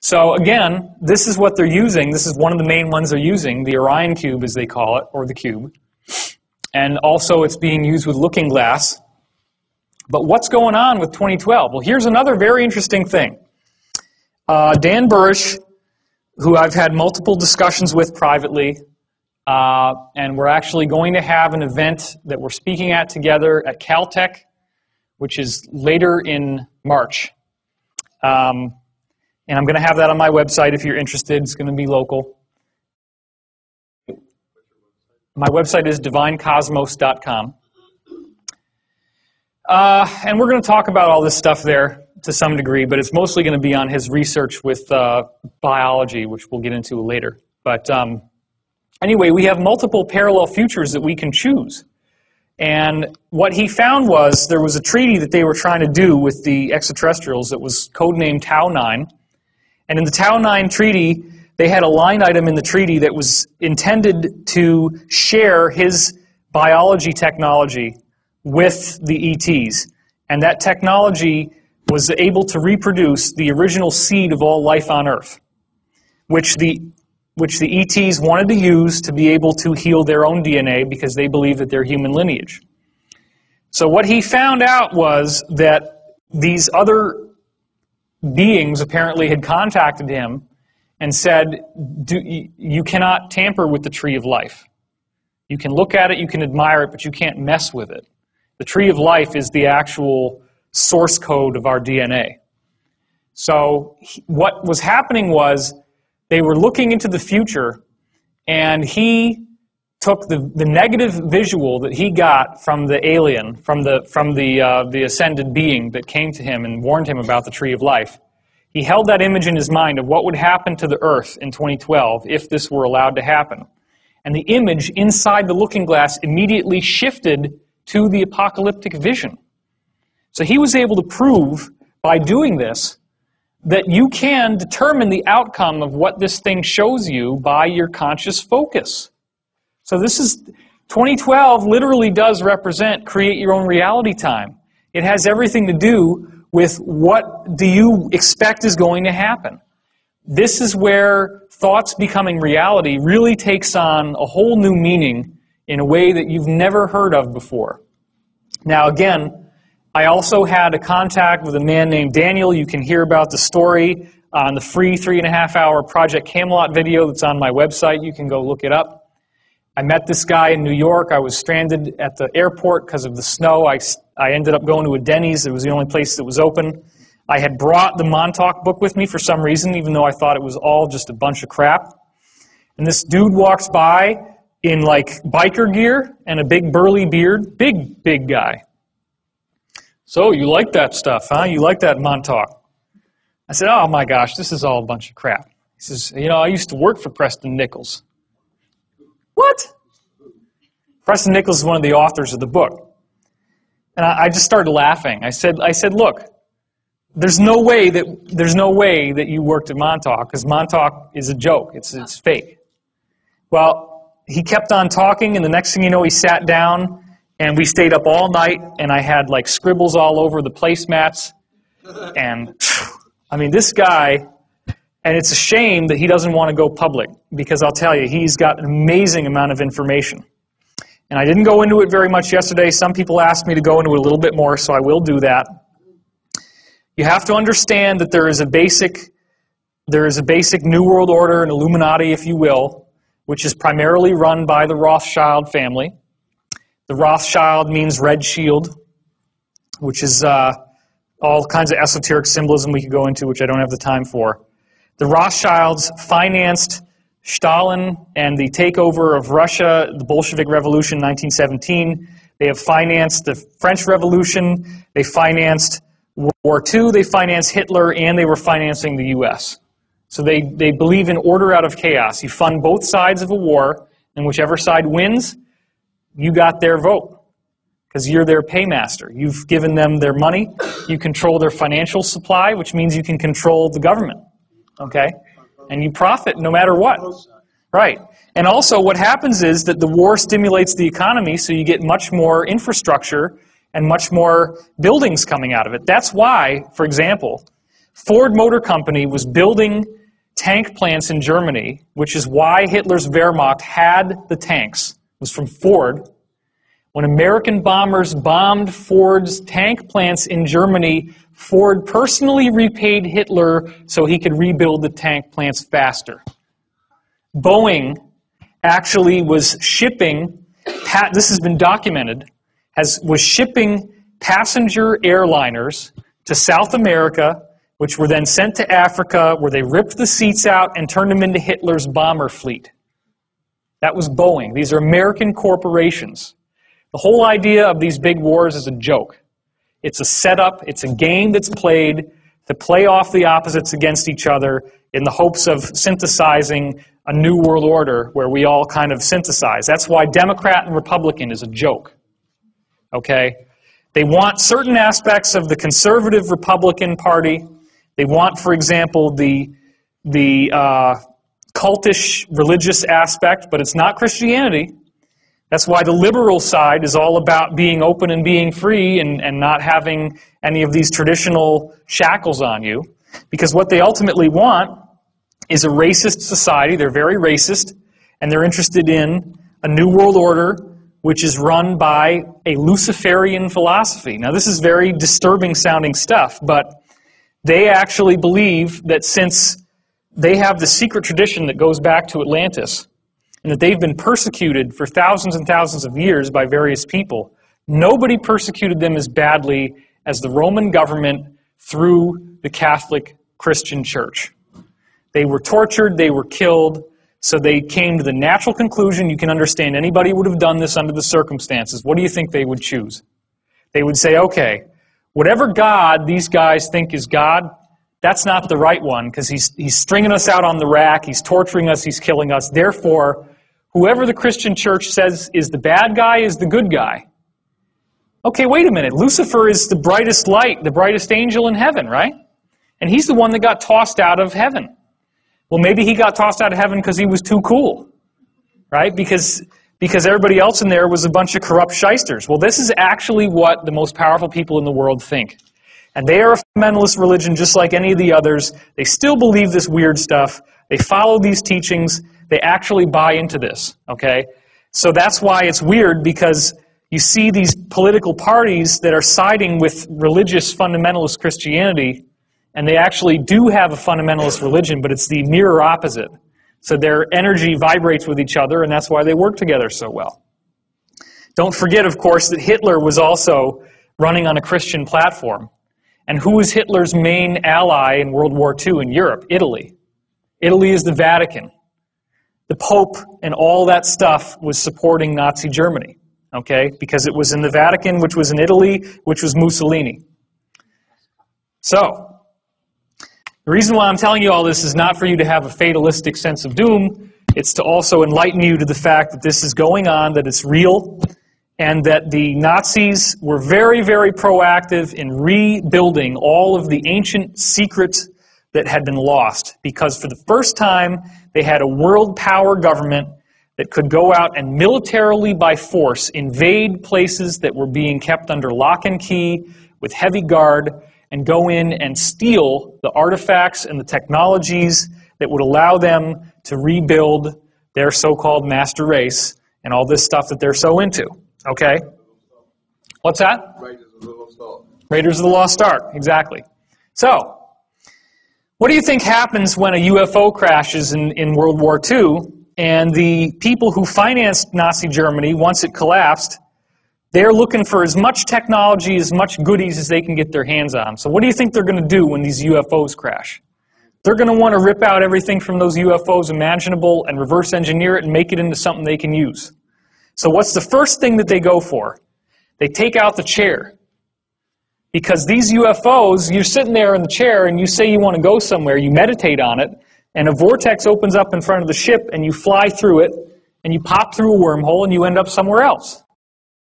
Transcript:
So again, this is what they're using. This is one of the main ones they're using, the Orion Cube as they call it, or the Cube. And also it's being used with Looking Glass. But what's going on with 2012? Well, here's another very interesting thing. Dan Burish, who I've had multiple discussions with privately, and we're actually going to have an event that we're speaking at together at Caltech, which is later in March. And I'm going to have that on my website if you're interested. It's going to be local. My website is divinecosmos.com. And we're going to talk about all this stuff there to some degree, but it's mostly going to be on his research with biology, which we'll get into later. But anyway, we have multiple parallel futures that we can choose. And what he found was there was a treaty that they were trying to do with the extraterrestrials that was codenamed Tau 9. And in the Tau 9 treaty, they had a line item in the treaty that was intended to share his biology technology with the ETs. And that technology was able to reproduce the original seed of all life on Earth, which the ETs wanted to use to be able to heal their own DNA because they believe that they're human lineage. So what he found out was that these other beings apparently had contacted him and said, you cannot tamper with the tree of life. You can look at it, you can admire it, but you can't mess with it. The tree of life is the actual source code of our DNA. So what was happening was they were looking into the future, and he took the negative visual that he got from the alien, from the ascended being that came to him and warned him about the tree of life. He held that image in his mind of what would happen to the Earth in 2012 if this were allowed to happen. And the image inside the looking glass immediately shifted to the apocalyptic vision. So he was able to prove by doing this that you can determine the outcome of what this thing shows you by your conscious focus. So this is, 2012 literally does represent create your own reality time. It has everything to do with what do you expect is going to happen. This is where thoughts becoming reality really takes on a whole new meaning in a way that you've never heard of before. Now again, I also had a contact with a man named Daniel. You can hear about the story on the free 3.5-hour Project Camelot video that's on my website. You can go look it up. I met this guy in New York. I was stranded at the airport because of the snow. I ended up going to a Denny's. It was the only place that was open. I had brought the Montauk book with me for some reason, even though I thought it was all just a bunch of crap. And this dude walks by in like biker gear and a big burly beard. Big guy. So you like that stuff, huh? You like that Montauk? I said, oh my gosh, this is all a bunch of crap. He says, you know, I used to work for Preston Nichols. What? Preston Nichols is one of the authors of the book. And I just started laughing. I said, look, there's no way that you worked at Montauk, because Montauk is a joke. It's fake. Well, he kept on talking, and the next thing you know, he sat down, and we stayed up all night, and I had like scribbles all over the placemats. And I mean, this guy, and it's a shame that he doesn't want to go public, because I'll tell you, he's got an amazing amount of information. And I didn't go into it very much yesterday. Some people asked me to go into it a little bit more, so I will do that. You have to understand that there is a basic New World Order, an Illuminati, if you will, which is primarily run by the Rothschild family. The Rothschild means red shield, which is all kinds of esoteric symbolism we could go into, which I don't have the time for. The Rothschilds financed Stalin and the takeover of Russia, the Bolshevik Revolution, 1917. They have financed the French Revolution. They financed World War II. They financed Hitler, and they were financing the U.S. So they believe in order out of chaos. You fund both sides of a war, and whichever side wins, you got their vote, because you're their paymaster. You've given them their money. You control their financial supply, which means you can control the government. Okay? And you profit no matter what. Right. And also what happens is that the war stimulates the economy, so you get much more infrastructure and much more buildings coming out of it. That's why, for example, Ford Motor Company was building tank plants in Germany, which is why Hitler's Wehrmacht had the tanks. It was from Ford. When American bombers bombed Ford's tank plants in Germany, Ford personally repaid Hitler so he could rebuild the tank plants faster. Boeing actually was shipping, this has been documented, was shipping passenger airliners to South America, which were then sent to Africa, where they ripped the seats out and turned them into Hitler's bomber fleet. That was Boeing. These are American corporations. The whole idea of these big wars is a joke. It's a setup, it's a game that's played to play off the opposites against each other in the hopes of synthesizing a new world order where we all kind of synthesize. That's why Democrat and Republican is a joke. Okay? They want certain aspects of the conservative Republican Party. They want, for example, the cultish religious aspect, but it's not Christianity. That's why the liberal side is all about being open and being free and not having any of these traditional shackles on you. Because what they ultimately want is a racist society. They're very racist, and they're interested in a new world order which is run by a Luciferian philosophy. Now, this is very disturbing sounding stuff, but they actually believe that since they have the secret tradition that goes back to Atlantis, and that they've been persecuted for thousands and thousands of years by various people, nobody persecuted them as badly as the Roman government through the Catholic Christian Church. They were tortured, they were killed, so they came to the natural conclusion. You can understand anybody would have done this under the circumstances. What do you think they would choose? They would say, okay, whatever God these guys think is God, that's not the right one, because he's stringing us out on the rack, he's torturing us, he's killing us. Therefore, whoever the Christian church says is the bad guy is the good guy. Okay, wait a minute. Lucifer is the brightest light, the brightest angel in heaven, right? And he's the one that got tossed out of heaven. Well, maybe he got tossed out of heaven because he was too cool, right? Because everybody else in there was a bunch of corrupt shysters. Well, this is actually what the most powerful people in the world think. And they are a fundamentalist religion just like any of the others. They still believe this weird stuff. They follow these teachings. They actually buy into this, okay? So that's why it's weird, because you see these political parties that are siding with religious fundamentalist Christianity, and they actually do have a fundamentalist religion, but it's the mirror opposite. So their energy vibrates with each other, and that's why they work together so well. Don't forget, of course, that Hitler was also running on a Christian platform. And who was Hitler's main ally in World War II in Europe? Italy. Italy is the Vatican. The Pope and all that stuff was supporting Nazi Germany, okay? Because it was in the Vatican, which was in Italy, which was Mussolini. So, the reason why I'm telling you all this is not for you to have a fatalistic sense of doom. It's to also enlighten you to the fact that this is going on, that it's real, and that the Nazis were very, very proactive in rebuilding all of the ancient secrets that had been lost. Because for the first time, they had a world power government that could go out and militarily by force invade places that were being kept under lock and key with heavy guard, and go in and steal the artifacts and the technologies that would allow them to rebuild their so-called master race and all this stuff that they're so into. Okay? What's that? Raiders of the Lost Ark. Raiders of the Lost Ark, exactly. So, what do you think happens when a UFO crashes in World War II, and the people who financed Nazi Germany, once it collapsed, they're looking for as much technology, as much goodies as they can get their hands on. So what do you think they're going to do when these UFOs crash? They're going to want to rip out everything from those UFOs imaginable and reverse engineer it and make it into something they can use. So what's the first thing that they go for? They take out the chair. Because these UFOs, you're sitting there in the chair and you say you want to go somewhere, you meditate on it, and a vortex opens up in front of the ship and you fly through it, and you pop through a wormhole and you end up somewhere else.